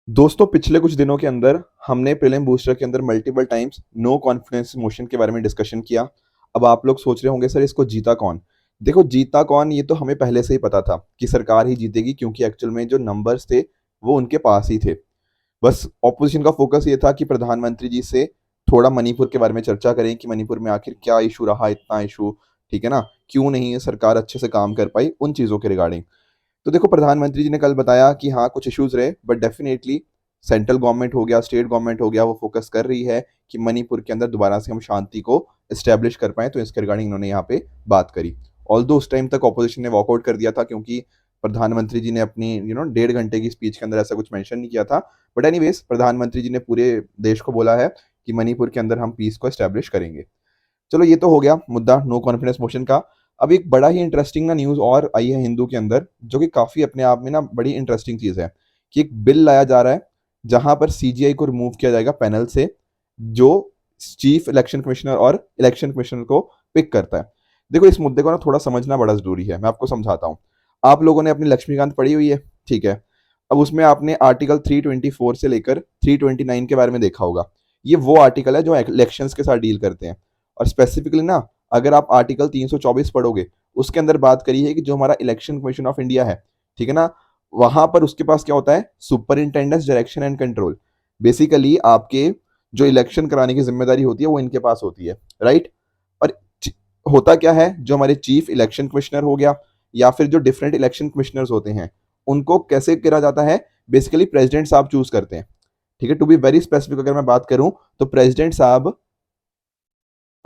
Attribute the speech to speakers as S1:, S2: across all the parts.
S1: दोस्तों पिछले कुछ दिनों के अंदर हमने प्रीलिम बूस्टर के अंदर multiple times no confidence motion के बारे में डिस्कशन किया। अब आप लोग सोच रहे होंगे सर इसको जीता कौन। देखो जीता कौन ये तो हमें पहले से ही पता था कि सरकार ही जीतेगी, क्योंकि एक्चुअल में जो नंबर्स थे वो उनके पास ही थे। बस ऑपोजिशन का फोकस ये था कि प्रधानमंत्री जी से थोड़ा मणिपुर के बारे में चर्चा करें कि मणिपुर में आखिर क्या इशू रहा, इतना इशू, ठीक है ना, क्यों नहीं ये सरकार अच्छे से काम कर पाई उन चीज़ों के रिगार्डिंग। तो देखो प्रधानमंत्री जी ने कल बताया कि हाँ कुछ इश्यूज रहे, बट डेफिनेटली सेंट्रल गवर्नमेंट हो गया, स्टेट गवर्नमेंट हो गया, वो फोकस कर रही है कि मणिपुर के अंदर दोबारा से हम शांति को एस्टेब्लिश कर पाए। तो इसके रिगार्डिंग इन्होंने यहाँ पे बात करी। ऑल्दो उस टाइम तक ऑपोजिशन ने वॉकआउट कर दिया था, क्योंकि प्रधानमंत्री जी ने अपनी 1.5 घंटे की स्पीच के अंदर ऐसा कुछ मेंशन नहीं किया था। बट एनीवेज प्रधानमंत्री जी ने पूरे देश को बोला है कि मणिपुर के अंदर हम पीस को एस्टेब्लिश करेंगे। चलो ये तो हो गया मुद्दा नो कॉन्फिडेंस मोशन का। अब एक बड़ा ही इंटरेस्टिंग ना न्यूज़ और आई है हिंदू के अंदर, जो कि काफ़ी अपने आप में ना बड़ी इंटरेस्टिंग चीज़ है कि एक बिल लाया जा रहा है जहां पर सीजीआई को रिमूव किया जाएगा पैनल से, जो चीफ इलेक्शन कमिश्नर और इलेक्शन कमिश्नर को पिक करता है। देखो इस मुद्दे को ना थोड़ा समझना बड़ा जरूरी है, मैं आपको समझाता हूँ। आप लोगों ने अपनी लक्ष्मीकांत पढ़ी हुई है, ठीक है। अब उसमें आपने आर्टिकल 324 से लेकर 329 के बारे में देखा होगा। ये वो आर्टिकल है जो इलेक्शंस के साथ डील करते हैं। और स्पेसिफिकली ना अगर आप आर्टिकल 324 पढ़ोगे, उसके अंदर बात करी है कि जो हमारा इलेक्शन कमीशन ऑफ इंडिया है, ठीक है ना, वहां पर उसके पास क्या होता है, सुपरिंटेंडेंस डायरेक्शन एंड कंट्रोल। बेसिकली आपके जो इलेक्शन कराने की जिम्मेदारी होती है वो इनके पास होती है, राइट। और होता क्या है, जो हमारे चीफ इलेक्शन कमिश्नर हो गया या फिर जो डिफरेंट इलेक्शन कमिश्नर्स होते हैं, उनको कैसे करा जाता है, बेसिकली प्रेसिडेंट साहब चूज करते हैं, ठीक है। टू बी वेरी स्पेसिफिक अगर मैं बात करूं तो प्रेसिडेंट साहब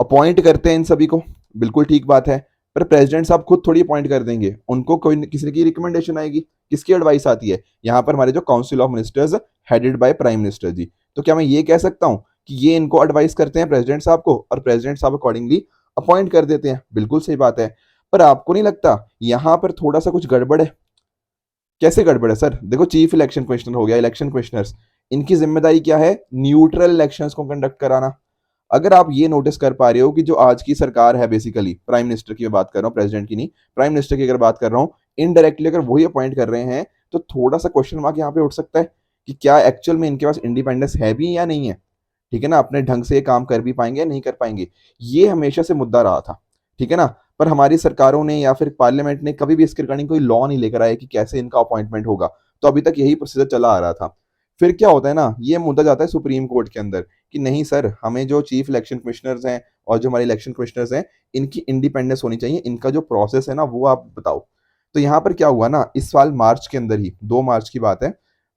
S1: अपॉइंट करते हैं इन सभी को, बिल्कुल ठीक बात है। पर प्रेसिडेंट साहब खुद थोड़ी अपॉइंट कर देंगे, उनको कोई किसी की रिकमेंडेशन आएगी, किसकी एडवाइस आती है, यहाँ पर हमारे जो council of ministers headed by prime minister ji. तो क्या मैं ये कह सकता हूँ कि ये इनको एडवाइस करते हैं प्रेसिडेंट साहब को और प्रेसिडेंट साहब अकॉर्डिंगली अपॉइंट कर देते हैं, बिल्कुल सही बात है। पर आपको नहीं लगता यहाँ पर थोड़ा सा कुछ गड़बड़ है? कैसे गड़बड़ है सर? देखो चीफ इलेक्शन कमिश्नर हो गया, इलेक्शन कमिश्नर्स, इनकी जिम्मेदारी क्या है, न्यूट्रल इलेक्शंस को कंडक्ट कराना। अगर आप ये नोटिस कर पा रहे हो कि जो आज की सरकार है, बेसिकली प्राइम मिनिस्टर की मैं बात कर रहा हूँ, प्रेसिडेंट की नहीं, प्राइम मिनिस्टर की अगर बात कर रहा हूँ, इनडायरेक्टली अगर वही अपॉइंट कर रहे हैं, तो थोड़ा सा क्वेश्चन मार्क यहाँ पे उठ सकता है कि क्या एक्चुअल में इनके पास इंडिपेंडेंस है भी या नहीं है, ठीक है ना, अपने ढंग से काम कर भी पाएंगे या नहीं कर पाएंगे। ये हमेशा से मुद्दा रहा था, ठीक है ना। पर हमारी सरकारों ने या फिर पार्लियामेंट ने कभी भी इसके रिगार्डिंग कोई लॉ नहीं लेकर आया कि कैसे इनका अपॉइंटमेंट होगा। तो अभी तक यही प्रोसीजर चला आ रहा था। फिर क्या होता है ना, ये मुद्दा जाता है सुप्रीम कोर्ट के अंदर कि नहीं सर, हमें जो चीफ इलेक्शन कमिश्नर्स हैं और जो हमारे इलेक्शन कमिश्नर्स हैं, इनकी इंडिपेंडेंस होनी चाहिए, इनका जो प्रोसेस है ना वो आप बताओ। तो यहाँ पर क्या हुआ ना, इस साल मार्च के अंदर ही, 2 मार्च की बात है,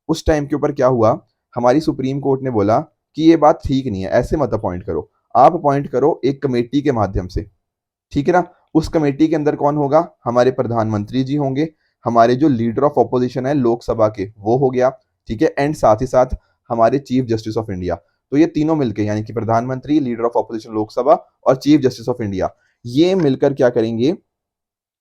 S1: उस टाइम के ऊपर क्या हुआ, हमारी सुप्रीम कोर्ट ने बोला कि ये बात ठीक नहीं है, ऐसे मत अपॉइंट करो, आप अपॉइंट करो एक कमेटी के माध्यम से, ठीक है ना। उस कमेटी के अंदर कौन होगा, हमारे प्रधानमंत्री जी होंगे, हमारे जो लीडर ऑफ ऑपोजिशन है लोकसभा के वो हो गया, ठीक है, एंड साथ ही साथ हमारे चीफ जस्टिस ऑफ इंडिया। तो ये तीनों मिलकर, यानी कि प्रधानमंत्री, लीडर ऑफ ऑपोजिशन लोकसभा और चीफ जस्टिस ऑफ इंडिया, ये मिलकर क्या करेंगे,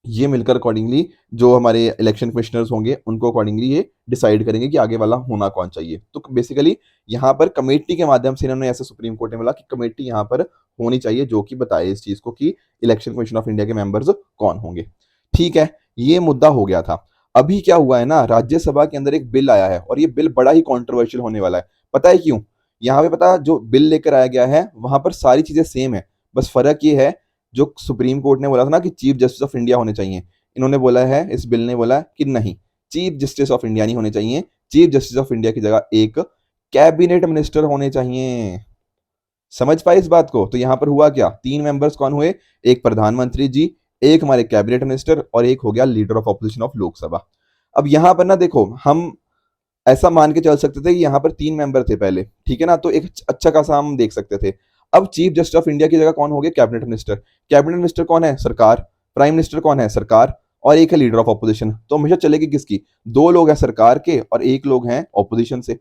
S1: ये मिलकर अकॉर्डिंगली जो हमारे इलेक्शन कमिश्नर्स होंगे उनको अकॉर्डिंगली ये डिसाइड करेंगे कि आगे वाला होना कौन चाहिए। तो बेसिकली यहाँ पर कमेटी के माध्यम से इन्होंने, ऐसे सुप्रीम कोर्ट ने बोला कि कमेटी यहाँ पर होनी चाहिए जो कि बताए इस चीज को कि इलेक्शन कमीशन ऑफ इंडिया के मेंबर्स कौन होंगे, ठीक है। ये मुद्दा हो गया था। अभी क्या हुआ है ना, राज्यसभा के अंदर एक बिल आया है और ये बिल बड़ा ही कॉन्ट्रोवर्शियल होने वाला है। पता है क्यों? यहाँ पे पता, जो बिल लेकर आया गया है वहां पर सारी चीजें सेम है, बस फर्क ये है, जो सुप्रीम कोर्ट ने बोला था ना कि चीफ जस्टिस ऑफ इंडिया होने चाहिए, इन्होंने बोला है, इस बिल ने बोला कि नहीं, चीफ जस्टिस ऑफ इंडिया नहीं होने चाहिए, चीफ जस्टिस ऑफ इंडिया की जगह एक कैबिनेट मिनिस्टर होने चाहिए। समझ पाए इस बात को? तो यहां पर हुआ क्या, 3 मेंबर्स कौन हुए, एक प्रधानमंत्री जी, एक हमारे कैबिनेट मिनिस्टर और एक हो गया leader of opposition of Lok Sabha. अब यहां पर ना देखो, हम ऐसा मान के चल सकते थे कि यहाँ पर 3 मेंबर थे पहले, ठीक है ना, तो एक अच्छा खासा हम देख सकते थे। अब चीफ जस्टिस ऑफ इंडिया की जगह कौन हो गया, कैबिनेट मिनिस्टर। कैबिनेट मिनिस्टर कौन है, सरकार। प्राइम मिनिस्टर कौन है, सरकार। और एक है लीडर ऑफ ऑपोजिशन। तो हमेशा चलेगी किसकी, 2 लोग हैं सरकार के और 1 लोग हैं ऑपोजिशन से।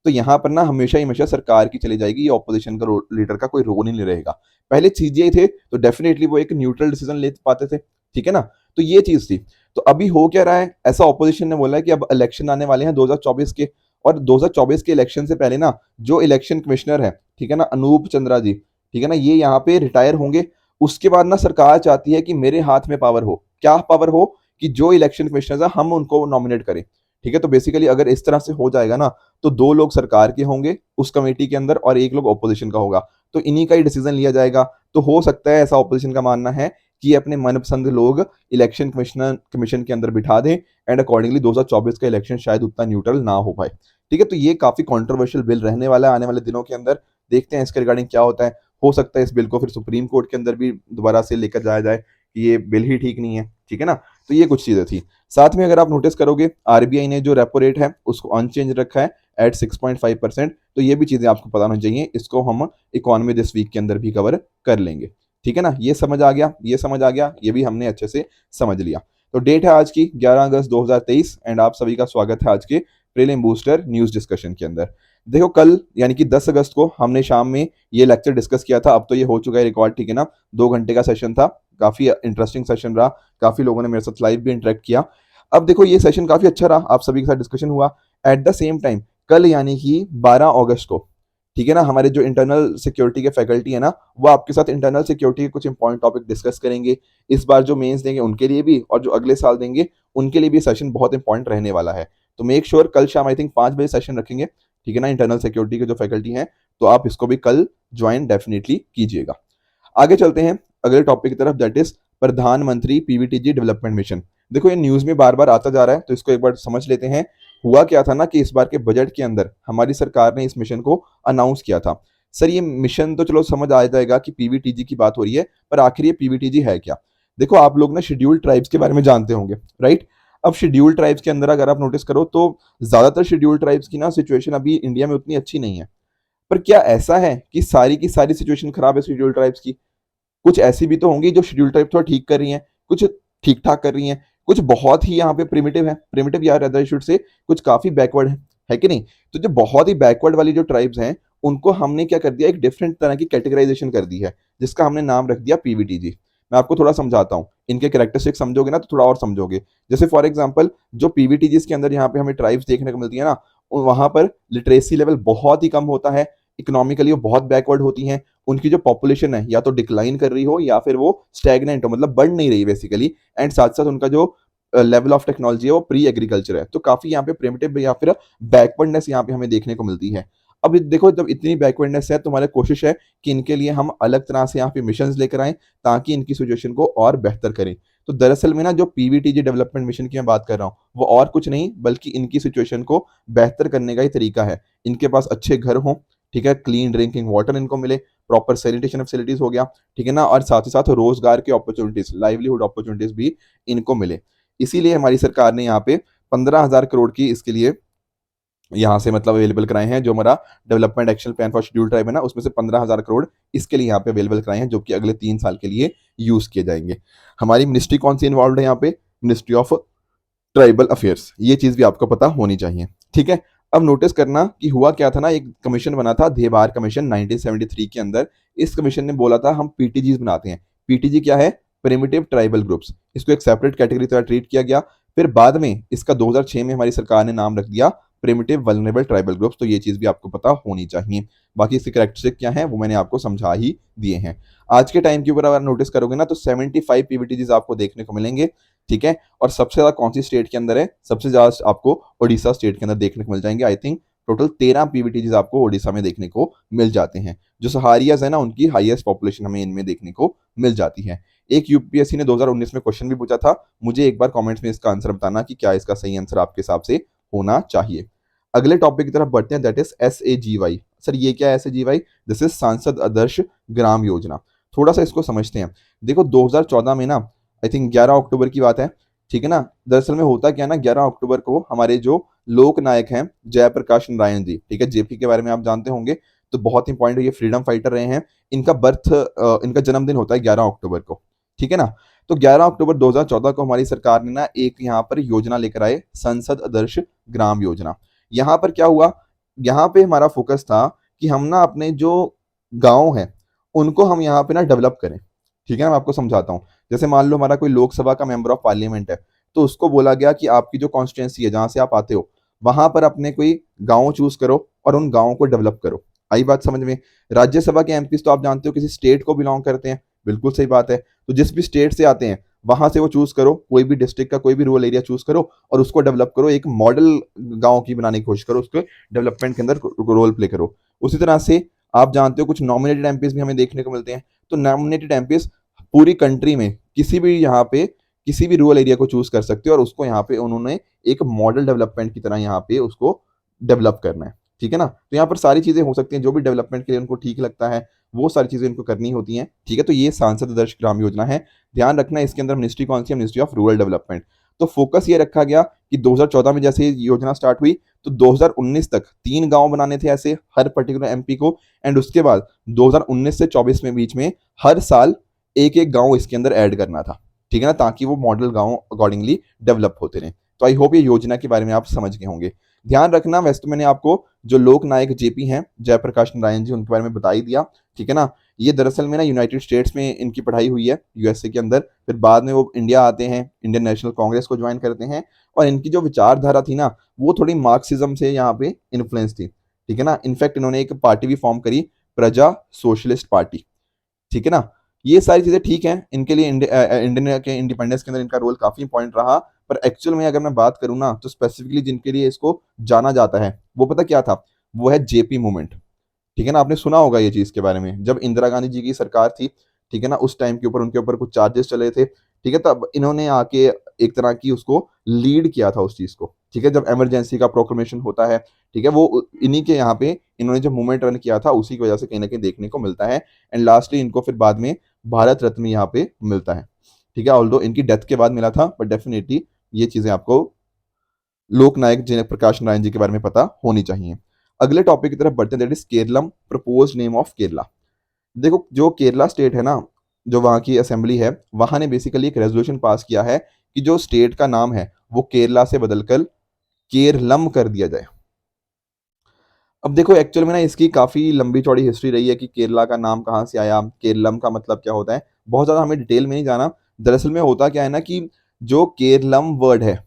S1: तो यहाँ पर ना हमेशा ही हमेशा सरकार की चली जाएगी, ये ऑपोजिशन का लीडर का कोई रोल ही नहीं रहेगा। पहले सीजीआई थे तो डेफिनेटली वो एक न्यूट्रल डिसीजन ले पाते थे, ठीक है ना। तो ये चीज थी। तो अभी हो क्या रहा है, ऐसा ऑपोजिशन ने बोला है कि अब इलेक्शन आने वाले हैं 2024 के, और 2024 के इलेक्शन से पहले ना जो इलेक्शन कमिश्नर है, ठीक है ना, अनूप चंद्रा जी, ठीक है ना, ये यहाँ पे रिटायर होंगे। उसके बाद ना सरकार चाहती है कि मेरे हाथ में पावर हो, क्या पावर हो, कि जो इलेक्शन कमिश्नर है हम उनको नॉमिनेट करें, ठीक है, तो बेसिकली अगर इस तरह से हो जाएगा ना, तो 2 लोग सरकार के होंगे उस कमेटी के अंदर और 1 लोग ऑपोजिशन का होगा, तो इन्हीं का ही डिसीजन लिया जाएगा। तो हो सकता है, ऐसा ऑपोजिशन का मानना है, कि अपने मनपसंद लोग इलेक्शन कमीशन के अंदर बिठा दें एंड अकॉर्डिंगली 2024 का इलेक्शन शायद उतना न्यूट्रल ना हो पाए। ठीक है, तो ये काफी कंट्रोवर्शियल बिल रहने वाला है आने वाले दिनों के अंदर। देखते हैं इसके रिगार्डिंग क्या होता है। हो सकता है इस बिल को फिर सुप्रीम कोर्ट के अंदर भी दोबारा से लेकर जाया जाए कि ये बिल ही ठीक नहीं है। ठीक है ना, तो ये कुछ चीजें थी। साथ में अगर आप नोटिस करोगे, आरबीआई ने जो रेपो रेट है उसको अनचेंज रखा है एट 6.5%। तो ये भी चीजें आपको पता होनी चाहिए, इसको हम इकोनॉमी दिस वीक के अंदर भी कवर कर लेंगे। ठीक है ना, ये समझ आ गया, ये समझ आ गया, ये भी हमने अच्छे से समझ लिया। तो डेट है आज की 11 अगस्त 2023 एंड आप सभी का स्वागत है आज के प्रीलिम बूस्टर न्यूज डिस्कशन के अंदर। देखो, कल यानी कि 10 अगस्त को हमने शाम में ये लेक्चर डिस्कस किया था। अब तो ये हो चुका है रिकॉर्ड, ठीक है ना। 2 घंटे का सेशन था, काफी इंटरेस्टिंग सेशन रहा, काफी लोगों ने मेरे साथ लाइव भी इंटरेक्ट किया। अब देखो, ये सेशन काफी अच्छा रहा, आप सभी के साथ डिस्कशन हुआ। एट द सेम टाइम कल यानी कि 12 अगस्त को, ठीक है ना, हमारे जो इंटरनल सिक्योरिटी के फैकल्टी है ना, वो आपके साथ इंटरनल सिक्योरिटी के कुछ इंपॉर्टेंट टॉपिक डिस्कस करेंगे। इस बार जो मेंस देंगे उनके लिए भी, और जो अगले साल देंगे उनके लिए भी सेशन बहुत इंपॉर्टेंट रहने वाला है। तो मेक श्योर कल शाम आई थिंक 5 बजे सेशन रखेंगे, ठीक है ना, इंटरनल सिक्योरिटी के जो फैकल्टी हैं, तो आप इसको भी कल ज्वाइन डेफिनेटली कीजिएगा। आगे चलते हैं अगले टॉपिक की तरफ, दैट इज प्रधानमंत्री पीवीटीजी डेवलपमेंट मिशन। देखो, ये न्यूज में बार बार आता जा रहा है, तो इसको एक बार समझ लेते हैं। हुआ क्या था ना कि इस बार के बजट के अंदर हमारी सरकार ने इस मिशन को अनाउंस किया था। सर, ये मिशन तो चलो समझ आ जाएगा कि पीवीटीजी की बात हो रही है, पर आखिर ये पीवीटीजी है क्या? देखो, आप लोग ना शेड्यूल्ड ट्राइब्स के बारे में जानते होंगे, राइट? अब शेड्यूल्ड ट्राइब्स के अंदर अगर आप नोटिस करो तो ज्यादातर शेड्यूल्ड ट्राइब्स की ना सिचुएशन अभी इंडिया में उतनी अच्छी नहीं है। पर क्या ऐसा है कि सारी की सारी सिचुएशन खराब है शेड्यूल्ड ट्राइब्स की? कुछ ऐसी भी तो होंगी जो शेड्यूल टाइप थोड़ा ठीक कर रही हैं, कुछ ठीक ठाक कर रही हैं, कुछ बहुत ही यहाँ पे प्रिमिटिव है, प्रिमिटिव या रादर शुड से कुछ काफी बैकवर्ड है कि नहीं? तो जो बहुत ही बैकवर्ड वाली जो ट्राइब्स हैं, उनको हमने क्या कर दिया, एक डिफरेंट तरह की कैटेगराइजेशन कर दी है, जिसका हमने नाम रख दिया पीवीटीजी। मैं आपको थोड़ा समझाता हूँ, इनके कैरेक्टरिस्टिक समझोगे ना तो थोड़ा और समझोगे। जैसे फॉर एग्जाम्पल, जो पीवीटीजी के अंदर यहाँ पे हमें ट्राइब्स देखने को मिलती है ना, वहां पर लिटरेसी लेवल बहुत ही कम होता है, इकोनॉमिकली वो बहुत बैकवर्ड होती हैं, उनकी जो पॉपुलेशन है या तो डिक्लाइन कर रही हो या फिर वो स्टैग्नेंट हो, मतलब बढ़ नहीं रही बेसिकली। एंड साथ साथ उनका जो लेवल ऑफ टेक्नोलॉजी है वो प्री एग्रीकल्चर है, तो काफी यहाँ पे प्रिमिटिव या फिर बैकवर्डनेस यहाँ पे हमें देखने को मिलती है। अब देखो, जब इतनी बैकवर्डनेस है तो हमारी कोशिश है कि इनके लिए हम अलग तरह से यहाँ पे मिशन लेकर आए, ताकि इनकी सिचुएशन को और बेहतर करें। तो दरअसल में ना, जो पीवीटीजी डेवलपमेंट मिशन की मैं बात कर रहा हूँ, वो और कुछ नहीं बल्कि इनकी सिचुएशन को बेहतर करने का ही तरीका है। इनके पास अच्छे घर हों, ठीक है, क्लीन ड्रिंकिंग वाटर इनको मिले, प्रॉपर सैनिटेशन फैसिलिटीज हो गया, ठीक है ना, और साथ ही साथ रोजगार की अपॉर्चुनिटीज, लाइवलीहुड अपॉर्चुनिटीज भी इनको मिले। इसीलिए हमारी सरकार ने यहाँ पे 15,000 करोड़ की इसके लिए यहाँ से मतलब अवेलेबल कराए हैं। जो हमारा development action plan for schedule tribe है ना, उसमें से 15,000 करोड़ इसके लिए यहाँ पे अवेलेबल कराए हैं, जो कि अगले 3 साल के लिए यूज किए जाएंगे। हमारी मिनिस्ट्री कौन सी इन्वॉल्व है यहाँ पे? Ministry of tribal affairs. ये चीज भी आपको पता होनी चाहिए, ठीक है। अब नोटिस करना कि हुआ क्या था ना, एक कमीशन बना था, देबार कमीशन 1973 के अंदर। इस कमीशन ने बोला था हम पीटीजीज बनाते हैं। पीटीजी क्या है? Primitive tribal groups. इसको एक सेपरेट कैटेगरी तरह ट्रीट किया गया। फिर बाद में इसका 2006 में हमारी सरकार ने नाम रख दिया प्रिमिटिव वल्नरेबल ट्राइबल ग्रुप्स। तो ये चीज भी आपको पता होनी चाहिए। बाकी इसके कैरेक्टरिस्टिक क्या है वो मैंने आपको समझा ही दिए हैं। आज के टाइम के ऊपर अगर नोटिस करोगे ना, तो 75 पीवीटीजीज आपको देखने को मिलेंगे, ठीक है। और सबसे ज्यादा कौन सी स्टेट के अंदर है? सबसे ज्यादा आपको ओडिशा स्टेट के अंदर देखने को मिल जाएंगे। आई थिंक टोटल 13 पीवीटीजीज आपको ओडिशा में देखने को मिल जाते हैं। जो सहारियाज है ना, उनकी हाईएस्ट पॉपुलेशन हमें इनमें देखने को मिल जाती है। एक यूपीएससी ने 2019 में क्वेश्चन भी पूछा था, मुझे एक बार कमेंट्स में इसका आंसर बताना कि क्या इसका सही आंसर आपके हिसाब से होना चाहिए। अगले टॉपिक की तरफ बढ़ते हैं, दैट इज SAGY। सर, ये क्या है SAGY? दिस इज सांसद आदर्श ग्राम योजना। थोड़ा सा इसको समझते हैं। देखो, 2014 में ना, आई थिंक 11 अक्टूबर की बात है, ठीक है ना। दरअसल में होता क्या ना, 11 अक्टूबर को हमारे जो लोक नायक हैं जयप्रकाश नारायण जी, ठीक है, जेपी के बारे में आप जानते होंगे, तो बहुत इंपॉर्टेंट, ये फ्रीडम फाइटर रहे हैं। इनका जन्मदिन होता है 11 अक्टूबर को, ठीक है ना। तो 11 अक्टूबर 2014 को हमारी सरकार ने ना एक यहाँ पर योजना लेकर आए, संसद आदर्श ग्राम योजना। यहाँ पर क्या हुआ, यहाँ पे हमारा फोकस था कि हम ना अपने जो गांव हैं उनको हम यहाँ पे ना डेवलप करें, ठीक है ना। मैं आपको समझाता हूँ। जैसे मान लो हमारा कोई लोकसभा का मेंबर ऑफ पार्लियामेंट है, तो उसको बोला गया कि आपकी जो कॉन्स्टिट्यूंसी है जहां से आप आते हो, वहां पर अपने कोई गांव चूज करो और उन गांवों को डेवलप करो। आई बात समझ में? राज्यसभा के एमपीज तो आप जानते हो किसी स्टेट को बिलोंग करते हैं, बिल्कुल सही बात है। तो जिस भी स्टेट से आते हैं वहां से वो चूज करो, कोई भी डिस्ट्रिक्ट का कोई भी रूरल एरिया चूज करो और उसको डेवलप करो, एक मॉडल गांव की बनाने की कोशिश करो, उसके डेवलपमेंट के अंदर रोल प्ले करो। उसी तरह से आप जानते हो कुछ नॉमिनेटेड एमपीज भी हमें देखने को मिलते हैं। तो नॉमिनेटेड एमपीज पूरी कंट्री में किसी भी यहाँ पे किसी भी रूरल एरिया को चूज कर सकते हो और उसको यहाँ पे उन्होंने एक मॉडल डेवलपमेंट की तरह यहाँ पे उसको डेवलप करना है। ठीक है ना, तो यहाँ पर सारी चीजें हो सकती हैं, जो भी डेवलपमेंट के लिए उनको ठीक लगता है वो सारी चीजें इनको करनी होती हैं। ठीक है, तो ये सांसद आदर्श ग्राम योजना है। ध्यान रखना इसके अंदर मिनिस्ट्री कौन सी है, मिनिस्ट्री ऑफ रूरल डेवलपमेंट। तो फोकस ये रखा गया कि 2014 में जैसे ये योजना स्टार्ट हुई तो 2019 तक 3 गांव बनाने थे ऐसे हर पर्टिकुलर एमपी को, एंड उसके बाद 2019 से 24 में बीच में हर साल एक एक गांव इसके अंदर ऐड करना था। ठीक है ना, ताकि वो मॉडल गांव अकॉर्डिंगली डेवलप होते रहे। तो आई होप ये योजना के बारे में आप समझ गए होंगे। ध्यान रखना, वैसे तो मैंने आपको जो लोक नायक जेपी हैं जयप्रकाश नारायण जी, उनके बारे में बता ही दिया। ठीक है ना, ये दरअसल में ना यूनाइटेड स्टेट्स में इनकी पढ़ाई हुई है, यूएसए के अंदर। फिर बाद में वो इंडिया आते हैं, इंडियन नेशनल कांग्रेस को ज्वाइन करते हैं, और इनकी जो विचारधारा थी ना वो थोड़ी मार्क्सिज्म से यहाँ पे इन्फ्लुएंस थी। ठीक है ना, इनफैक्ट इन्होंने एक पार्टी भी फॉर्म करी, प्रजा सोशलिस्ट पार्टी। ठीक है ना, ये सारी चीजें ठीक हैं, इनके लिए इंडियन के इंडिपेंडेंस के अंदर इनका रोल काफी इंपॉर्टेंट रहा। पर एक्चुअल में अगर मैं बात करूं ना तो स्पेसिफिकली जिनके लिए इसको जाना जाता है वो पता क्या था, वो है जेपी मूवमेंट। ठीक है ना, आपने सुना होगा ये चीज के बारे में, जब इंदिरा गांधी जी की सरकार थी, ठीक है ना, उस टाइम के ऊपर उनके ऊपर कुछ चार्जेस चले थे। ठीक है, तब इन्होंने आके एक तरह की उसको लीड किया था उस चीज को। ठीक है, जब इमरजेंसी का प्रोक्लेमेशन होता है, ठीक है, वो इन्हीं के यहाँ पे इन्होंने जो मूवमेंट रन किया था उसी की वजह से कहीं ना कहीं देखने को मिलता है। एंड लास्टली इनको फिर बाद में भारत रत्न यहाँ पे मिलता है। ठीक है, ऑल्दो इनकी डेथ के बाद मिला था, बट डेफिनेटली ये चीजें आपको लोकनायक जय प्रकाश नारायण जी के बारे में पता होनी चाहिए। अगले टॉपिक की तरफ बढ़ते हैं, that is Keralam, propose name of Kerala. देखो जो केरला स्टेट है ना, जो वहाँ की असेंबली है, वहाँ ने बेसिकली एक रेजोल्यूशन पास किया है कि जो स्टेट का नाम है वो केरला से बदलकर केरलम कर दिया जाए। अब देखो एक्चुअल में ना इसकी काफी लंबी चौड़ी हिस्ट्री रही है कि केरला का नाम कहाँ से आया, केरलम का मतलब क्या होता है, बहुत ज्यादा हमें डिटेल में नहीं जाना। दरअसल में होता क्या है ना कि जो केरलम वर्ड है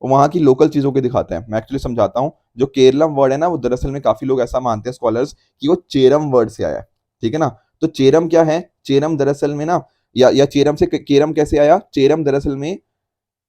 S1: वहाँ की लोकल चीजों को दिखाता है। मैं एक्चुअली समझाता हूँ, जो केरलम वर्ड है ना वो दरअसल में काफी लोग ऐसा मानते हैं स्कॉलर्स कि वो चेरम वर्ड से आया है। ठीक है ना, तो चेरम क्या है, चेरम दरअसल में ना या चेरम से केरम कैसे आया, चेरम दरअसल में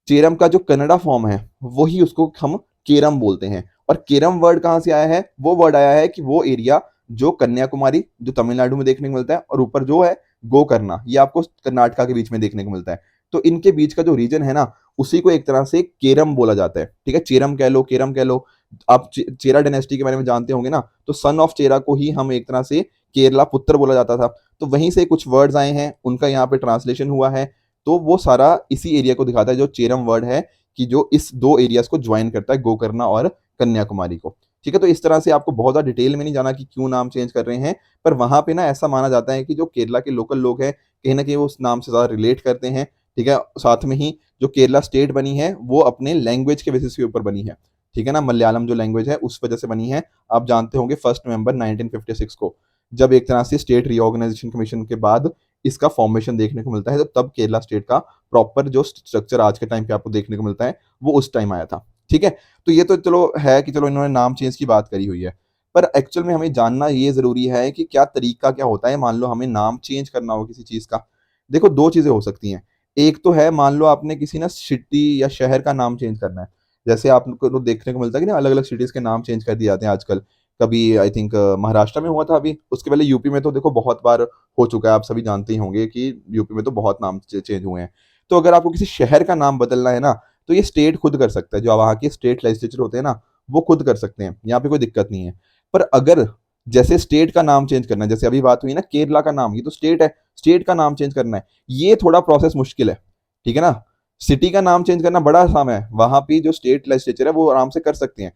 S1: चेरम का जो कन्नड़ा फॉर्म है वही उसको हम केरम बोलते हैं। और केरम वर्ड कहाँ से आया है, वो वर्ड आया है कि वो एरिया जो कन्याकुमारी जो तमिलनाडु में देखने को मिलता है और ऊपर जो है गोकर्णा ये आपको कर्नाटका के बीच में देखने को मिलता है। तो इनके बीच का जो रीजन है ना उसी को एक तरह से केरम बोला जाता है। ठीक है, चेरम कह लो, केरम कह लो। आप चेरा डायनेस्टी के बारे में जानते होंगे ना, तो सन ऑफ चेरा को ही हम एक तरह से केरला पुत्र बोला जाता था। तो वहीं से कुछ वर्ड्स आए हैं, उनका यहाँ पे ट्रांसलेशन हुआ है। तो वो सारा इसी एरिया को दिखाता है जो चेरम वर्ड है, कि जो इस दो एरियाज को ज्वाइन करता है, गोकर्णा और कन्याकुमारी को। ठीक है, तो इस तरह से आपको बहुत ज्यादा डिटेल में नहीं जाना कि क्यों नाम चेंज कर रहे हैं, पर वहां पे ना ऐसा माना जाता है कि जो केरला के लोकल लोग हैं कहीं ना कहीं वो उस नाम से ज्यादा रिलेट करते हैं। ठीक है, साथ में ही जो केरला स्टेट बनी है वो अपने लैंग्वेज के बेसिस के ऊपर बनी है। ठीक है ना, मलयालम जो लैंग्वेज है उस वजह से बनी है। आप जानते होंगे 1 नवंबर 1956 को जब एक तरह से स्टेट रीऑर्गेनाइजेशन कमीशन के बाद इसका फॉर्मेशन देखने को मिलता है, तो तब केरला स्टेट का प्रॉपर जो स्ट्रक्चर आज के टाइम पे आपको देखने को मिलता है वो उस टाइम आया था। ठीक है, तो ये तो चलो है कि चलो इन्होंने नाम चेंज की बात करी हुई है, पर एक्चुअल में हमें जानना ये जरूरी है कि क्या तरीका क्या होता है, मान लो हमें नाम चेंज करना हो किसी चीज का। देखो दो चीजें हो सकती हैं, एक तो है मान लो आपने किसी ना सिटी या शहर का नाम चेंज करना है, जैसे आपको तो देखने को मिलता है कि ना अलग अलग सिटीज के नाम चेंज कर दिए जाते हैं आजकल। कभी आई थिंक महाराष्ट्र में हुआ था, अभी उसके पहले यूपी में तो देखो बहुत बार हो चुका है, आप सभी जानते ही होंगे कि यूपी में तो बहुत नाम चेंज हुए हैं। तो अगर आपको किसी शहर का नाम बदलना है ना तो ये स्टेट खुद कर सकता है, जो वहाँ के स्टेट लेजिस्लेचर होते हैं ना वो खुद कर सकते हैं, यहाँ पे कोई दिक्कत नहीं है। पर अगर जैसे स्टेट का नाम चेंज करना है, जैसे अभी बात हुई ना केरला का नाम, ये तो स्टेट है, स्टेट का नाम चेंज करना है, ये थोड़ा प्रोसेस मुश्किल है। ठीक है ना, सिटी का नाम चेंज करना बड़ा आसान है, वहां पे जो स्टेट लेजिस्लेचर है वो आराम से कर सकते हैं।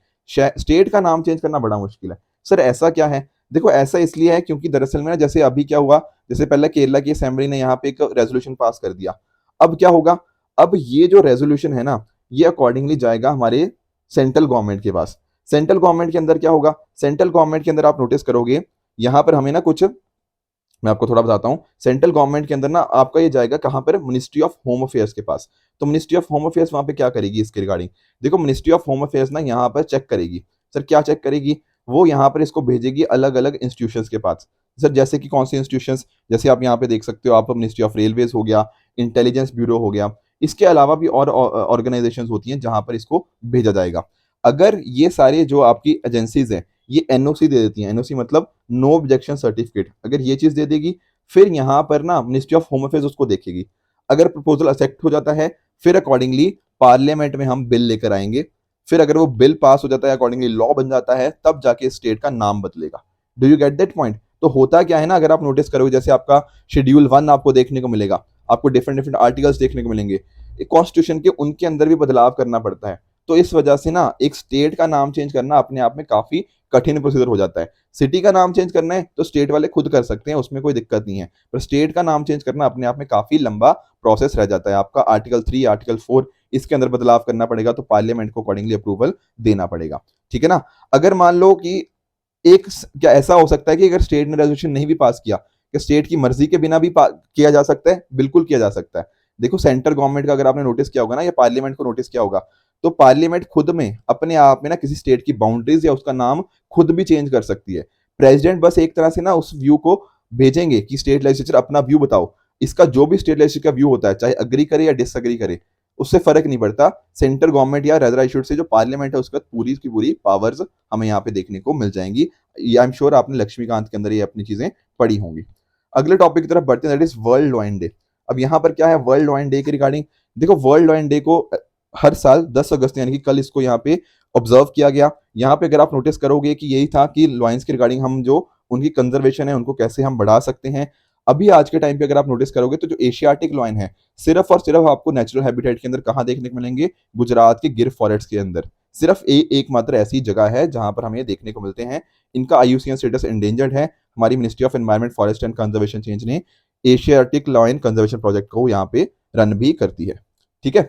S1: स्टेट का नाम चेंज करना बड़ा मुश्किल है। सर ऐसा क्या है, देखो ऐसा इसलिए है क्योंकि दरअसल में ना जैसे अभी क्या हुआ, जैसे पहले केरला की असेंबली ने यहाँ पे एक रेजोल्यूशन पास कर दिया। अब क्या होगा, अब ये जो रेजोल्यूशन है ना ये अकॉर्डिंगली जाएगा हमारे सेंट्रल गवर्नमेंट के पास। सेंट्रल गवर्नमेंट के अंदर क्या होगा, सेंट्रल गवर्नमेंट के अंदर आप नोटिस करोगे यहाँ पर हमें ना कुछ, मैं आपको थोड़ा बताता हूँ, सेंट्रल गवर्नमेंट के अंदर ना आपका ये जाएगा कहाँ पर, मिनिस्ट्री ऑफ होम अफेयर्स के पास। तो मिनिस्ट्री ऑफ होम अफेयर्स वहां पे क्या करेगी इसके रिगार्डिंग, देखो मिनिस्ट्री ऑफ होम अफेयर्स ना यहाँ पर चेक करेगी। सर क्या चेक करेगी, वो यहाँ पर इसको भेजेगी अलग अलग इंस्टीट्यूशंस के पास। सर जैसे कि कौन से इंस्टीट्यूशंस, जैसे आप यहाँ पे देख सकते हो, आप मिनिस्ट्री ऑफ रेलवेज हो गया, इंटेलिजेंस ब्यूरो हो गया, इसके अलावा भी और ऑर्गेनाइजेशंस होती हैं जहां पर इसको भेजा जाएगा। अगर ये सारे जो आपकी एजेंसीज हैं ये एनओसी दे देती हैं, एनओसी मतलब नो ऑब्जेक्शन सर्टिफिकेट, अगर ये चीज दे देगी फिर यहाँ पर ना मिनिस्ट्री ऑफ होम अफेयर्स उसको देखेगी। अगर प्रपोजल एक्सेप्ट हो जाता है फिर अकॉर्डिंगली पार्लियामेंट में हम बिल लेकर आएंगे। फिर अगर वो बिल पास हो जाता है, अकॉर्डिंगली लॉ बन जाता है, तब जाके स्टेट का नाम बदलेगा। Do you get that point? तो होता क्या है ना, अगर आप नोटिस करोगे जैसे आपका शेड्यूल 1 आपको देखने को मिलेगा, आपको डिफरेंट डिफरेंट आर्टिकल्स देखने को मिलेंगे, कॉन्स्टिट्यूशन के उनके अंदर भी बदलाव करना पड़ता है। तो इस वजह से ना एक स्टेट का नाम चेंज करना अपने आप में काफी कठिन प्रोसीजर हो जाता है। सिटी का नाम चेंज करना है तो स्टेट वाले खुद कर सकते हैं, उसमें कोई दिक्कत नहीं है, पर स्टेट का नाम चेंज करना अपने आप में काफी लंबा प्रोसेस रह जाता है। आपका आर्टिकल 3, आर्टिकल 4 इसके अंदर बदलाव करना पड़ेगा, तो पार्लियामेंट को अकॉर्डिंगली अप्रूवल देना पड़ेगा। ठीक है ना? अगर मान लो कि क्या ऐसा हो सकता है कि अगर स्टेट ने रेजोल्यूशन नहीं भी पास किया, क्या स्टेट की मर्जी के बिना भी किया जा सकता है? बिल्कुल किया जा सकता है। देखो सेंट्रल गवर्नमेंट का अगर आपने नोटिस किया होगा ना, या पार्लियामेंट को नोटिस किया होगा, तो पार्लियामेंट खुद में अपने आप में ना किसी स्टेट की बाउंड्रीज या उसका नाम खुद भी चेंज कर सकती है। प्रेसिडेंट बस एक तरह से ना उस व्यू को भेजेंगे कि स्टेट लेजिस्लेचर अपना व्यू बताओ। इसका जो भी स्टेट लेजिस्लेचर का व्यू होता है, चाहे अग्री करे या डिसअग्री करे, उससे फर्क नहीं पड़ता। सेंट्रल गवर्नमेंट या रेदर आई शुड से जो पार्लियामेंट है उसका पूरी की पूरी पावर्स हमें यहाँ पे देखने को मिल जाएंगी। आई एम श्योर आपने लक्ष्मीकांत के अंदर ये अपनी चीजें पढ़ी होंगी। अगले टॉपिक की तरफ बढ़ते हैं, that is world law and day. अब यहाँ पर क्या है वर्ल्ड लॉ एंड डे के रिगार्डिंग? देखो वर्ल्ड लॉ एंड डे को हर साल 10 अगस्त यानी कि कल इसको यहाँ पे ऑब्जर्व किया गया। यहाँ पे अगर आप नोटिस करोगे कि यही था कि लॉयंस के रिगार्डिंग हम जो उनकी कंजर्वेशन है उनको कैसे हम बढ़ा सकते हैं। अभी आज के टाइम पे अगर आप नोटिस करोगे तो जो एशियाटिक लॉयन है सिर्फ और सिर्फ आपको नेचुरल हैबिटेट के अंदर कहाँ देखने को मिलेंगे? गुजरात के गिर फॉरेस्ट के अंदर। सिर्फ एकमात्र ऐसी जगह है जहां पर हमें देखने को मिलते हैं। इनका आईयूसीएन स्टेटस एंडेंजर्ड है। हमारी ministry of environment forest and conservation change ने एशियाटिक लॉयन कंजर्वेशन प्रोजेक्ट को यहाँ पे रन भी करती है। ठीक है?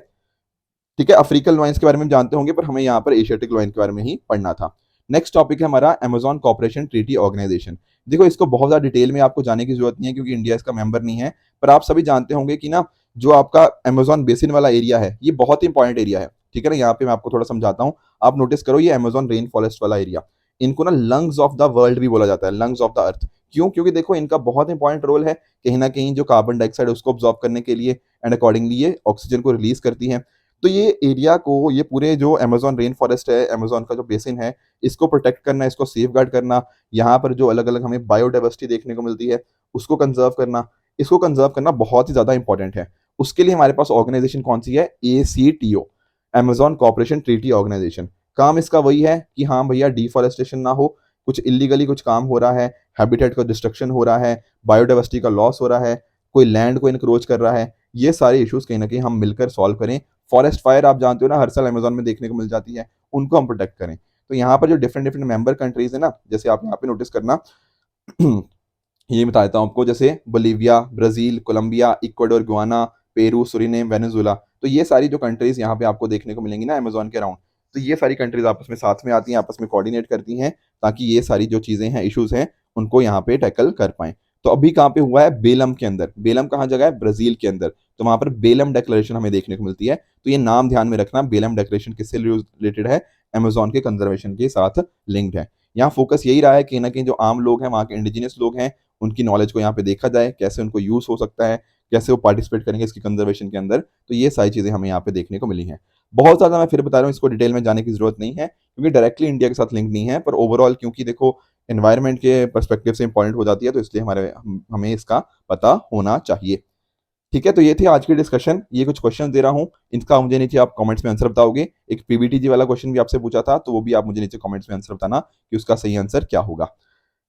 S1: ठीक है, अफ्रीकन लॉयंस के बारे में जानते होंगे, पर हमें यहाँ पर एशियाटिक लॉयन के बारे में ही पढ़ना था। नेक्स्ट टॉपिक है हमारा अमेजॉन कॉर्पोरेशन ट्रीटी ऑर्गेनाइजेशन। देखो इसको बहुत ज्यादा डिटेल में आपको जाने की जरूरत नहीं है क्योंकि इंडिया इसका मेंबर नहीं है, पर आप सभी जानते होंगे कि ना जो आपका अमेजॉन बेसिन वाला एरिया है ये बहुत ही इंपॉर्टेंट एरिया है। ठीक है ना? यहाँ पे मैं आपको थोड़ा समझाता हूँ। आप नोटिस करो ये अमेजॉन रेन फॉरेस्ट वाला एरिया, इनको ना लंग्स ऑफ द वर्ल्ड भी बोला जाता है, लंग्स ऑफ द अर्थ। क्यों? क्योंकि देखो इनका बहुत इंपॉर्टेंट रोल है, कहीं ना कहीं जो कार्बन डाइऑक्साइड उसको ऑब्जॉर्व करने के लिए एंड अकॉर्डिंगली ये ऑक्सीजन को रिलीज करती है। तो ये एरिया को, ये पूरे जो अमेजॉन रेन फॉरेस्ट है, अमेजॉन का जो बेसिन है, इसको प्रोटेक्ट करना, इसको सेफ गार्ड करना, यहाँ पर जो अलग अलग हमें बायोडाइवर्सिटी देखने को मिलती है उसको कंजर्व करना, इसको कंजर्व करना बहुत ही ज्यादा इंपॉर्टेंट है। उसके लिए हमारे पास ऑर्गेनाइजेशन कौन सी है? ACTO, Amazon corporation treaty organisation. काम इसका वही है कि हाँ भैया डिफॉरेस्टेशन ना हो, कुछ इलीगली कुछ काम हो रहा है, हैबिटेट का डिस्ट्रक्शन हो रहा है, बायोडाइवर्सिटी का लॉस हो रहा है, कोई लैंड को इनक्रोच कर रहा है, ये सारे इश्यूज कहीं ना कहीं हम मिलकर सॉल्व करें। फॉरेस्ट फायर आप जानते हो ना हर साल अमेजोन में देखने को मिल जाती है, उनको हम प्रोटेक्ट करें। तो यहाँ पर जो डिफरेंट डिफरेंट मेंबर कंट्रीज है ना, जैसे आप यहाँ पे नोटिस करना ये बता देता हूँ आपको, जैसे Bolivia, Brazil, Colombia, Ecuador, Guyana, Peru, Suriname, Venezuela, तो ये सारी जो कंट्रीज यहाँ पे आपको देखने को मिलेंगी ना अमेजोन के अराउंड, तो ये सारी कंट्रीज आपस में साथ में आती हैं, आपस में कोऑर्डिनेट करती हैं ताकि ये सारी जो चीजें हैं, इश्यूज हैं, उनको यहाँ पे टैकल कर पाएं। तो अभी कहाँ पे हुआ है? बेलम के अंदर। बेलम कहाँ जगह है? ब्राजील के अंदर। तो वहां पर बेलम डेक्लेरेशन हमें देखने को मिलती है। तो ये नाम ध्यान में रखना, बेलम डेक्लेरेशन किससे रिलेटेड है? अमेजोन के कंजर्वेशन के साथ लिंक्ड है। यहाँ फोकस यही रहा है कि ना कहीं जो आम लोग हैं, वहाँ के इंडिजिनियस लोग हैं, उनकी नॉलेज को यहाँ पे देखा जाए, कैसे उनको यूज हो सकता है, कैसे वो पार्टिसिपेट करेंगे इसकी कंजर्वेशन के अंदर। तो ये सारी चीजें हमें यहाँ पे देखने को मिली हैं। बहुत ज्यादा मैं फिर बता रहा हूँ, इसको डिटेल में जाने की जरूरत नहीं है क्योंकि डायरेक्टली इंडिया के साथ लिंक नहीं है, पर ओवरऑल क्योंकि देखो एनवायरनमेंट के पर्सपेक्टिव से इंपॉर्टेंट हो जाती है, तो इसलिए हमें इसका पता होना चाहिए। ठीक है, तो ये थी आज की डिस्कशन। ये कुछ क्वेश्चन दे रहा हूँ, इनका मुझे नीचे आप कमेंट्स में आंसर बताओगे। एक पीबीटीजी वाला क्वेश्चन भी आपसे पूछा था, तो वो भी आप मुझे नीचे कमेंट्स में आंसर बताना कि उसका सही आंसर क्या होगा।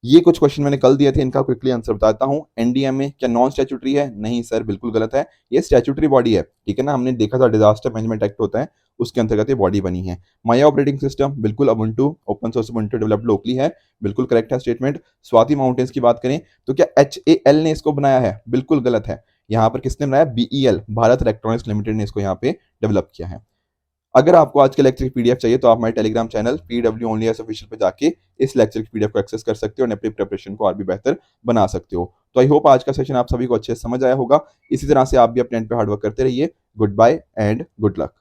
S1: ये कुछ क्वेश्चन मैंने कल दिए थे, इनका क्विकली आंसर बताता हूँ। एनडीएमए क्या नॉन स्टैट्यूटरी है? नहीं सर, बिल्कुल गलत है, ये स्टैट्यूटरी बॉडी है। ठीक है ना? हमने देखा था डिजास्टर मैनेजमेंट एक्ट होता है, उसके अंतर्गत ये बॉडी बनी है। माया ऑपरेटिंग सिस्टम, बिल्कुल Ubuntu, open source Ubuntu developed locally है, बिल्कुल करेक्ट है स्टेटमेंट। स्वाति माउंटेन्स की बात करें तो क्या HAL ने इसको बनाया है? बिल्कुल गलत है। यहाँ पर किसने बनाया? BEL, भारत इलेक्ट्रॉनिक्स लिमिटेड ने इसको यहाँ पे डेवलप किया है। अगर आपको आज के लेक्चर की पीडीएफ चाहिए तो आप हमारे Telegram channel PW Only as official पे जाके इस लेक्चर की पीडीएफ को एक्सेस कर सकते हो और अपनी प्रिपरेशन को और भी बेहतर बना सकते हो। तो आई होप आज का सेशन आप सभी को अच्छे से समझ आया होगा। इसी तरह से आप भी अपने एंड पे हार्डवर्क करते रहिए। Goodbye and good luck.